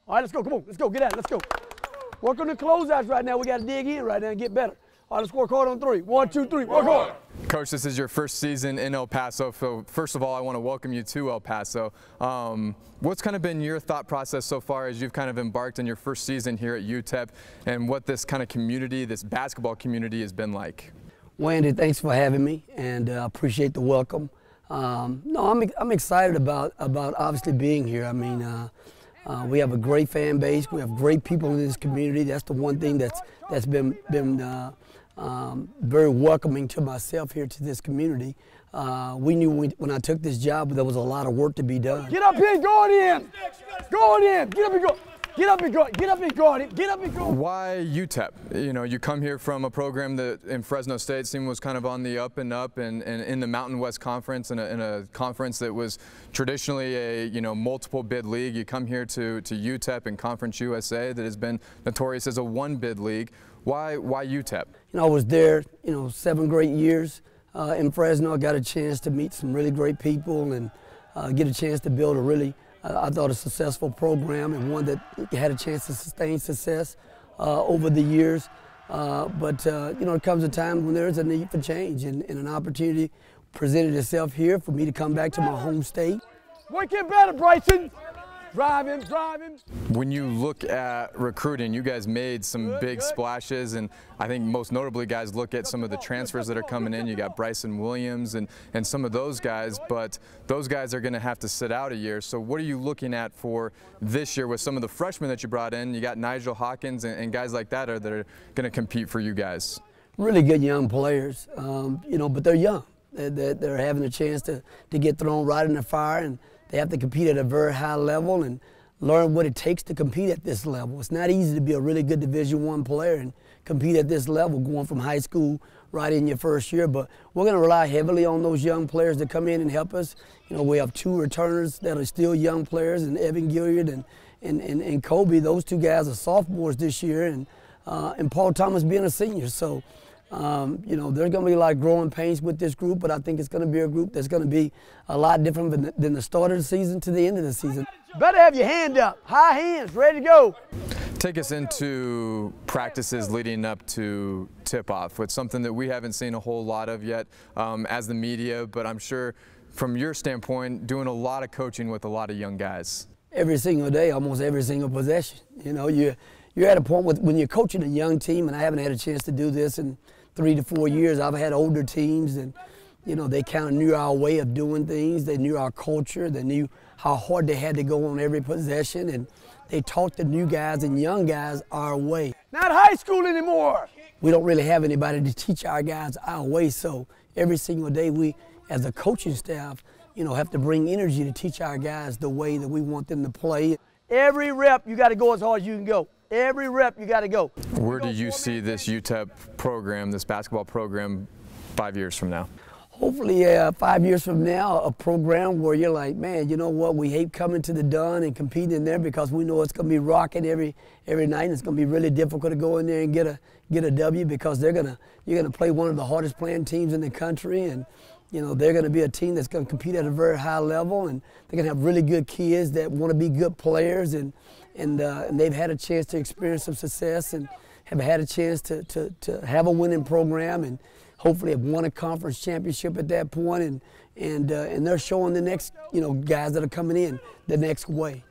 All right, let's go. Come on, let's go. Get at it. Let's go. Work on the closeouts right now. We got to dig in right now and get better. All right, let's work hard on 3. 1, 2, 3. Work hard. Coach, this is your first season in El Paso. So first of all, I want to welcome you to El Paso. What's kind of been your thought process so far as you've kind of embarked on your first season here at UTEP, and what this kind of community, this basketball community, has been like? Well, Andy, thanks for having me, and I appreciate the welcome. No, I'm excited about obviously being here. I mean, we have a great fan base. We have great people in this community. That's the one thing that's been very welcoming to myself here to this community. We knew when I took this job there was a lot of work to be done. Get up here and go in! Go in! Get up and go! Get up and go! Get up and go! Get up and go! Why UTEP? You know, you come here from a program that in Fresno State seemed was kind of on the up and up, and in the Mountain West Conference, in a conference that was traditionally a multiple bid league. You come here to UTEP and Conference USA that has been notorious as a one bid league. Why UTEP? I was there 7 great years in Fresno. I got a chance to meet some really great people and get a chance to build a really I thought a successful program, and one that had a chance to sustain success over the years. But there comes a time when there is a need for change, and an opportunity presented itself here for me to come back to my home state. Work it better, Bryson. Drive him. When you look at recruiting, you guys made some big splashes, and I think most notably, guys, look at some of the transfers that are coming in. You got Bryson Williams and some of those guys, but those guys are going to have to sit out a year. So what are you looking at for this year with some of the freshmen that you brought in? You got Nigel Hawkins and guys like that that are going to compete for you guys. Really good young players, but they're young. They're having a chance to get thrown right in the fire, and they have to compete at a very high level and learn what it takes to compete at this level. It's not easy to be a really good Division I player and compete at this level, going from high school right in your first year. But we're going to rely heavily on those young players to come in and help us. We have 2 returners that are still young players, and Evan Gilliard and Kobe. Those 2 guys are sophomores this year, and Paul Thomas being a senior. So there's going to be a lot of growing pains with this group, but I think it's going to be a group that's going to be a lot different than the start of the season to the end of the season. Better have your hand up, high hands, ready to go. Take us into practices leading up to tip-off. It's something that we haven't seen a whole lot of yet as the media, but I'm sure from your standpoint, doing a lot of coaching with a lot of young guys. Every single day, almost every single possession. You're at a point when you're coaching a young team, and I haven't had a chance to do this in 3 to 4 years. I've had older teams, and they kind of knew our way of doing things. They knew our culture. They knew how hard they had to go on every possession, and they taught the new guys and young guys our way. Not high school anymore. We don't really have anybody to teach our guys our way, so every single day we, as a coaching staff, have to bring energy to teach our guys the way that we want them to play. Every rep, you got to go as hard as you can go. Every rep, you got to go. Where do you see this UTEP program, this basketball program, 5 years from now? Hopefully 5 years from now, a program where you're like, man, you know what, we hate coming to the Dunn and competing in there because we know it's going to be rocking every night, and it's going to be really difficult to go in there and get a W because you're going to play one of the hardest playing teams in the country, and they're going to be a team that's going to compete at a very high level, and they're going to have really good kids that want to be good players, and they've had a chance to experience some success and have had a chance to have a winning program, and hopefully have won a conference championship at that point, and they're showing the next guys that are coming in the next way.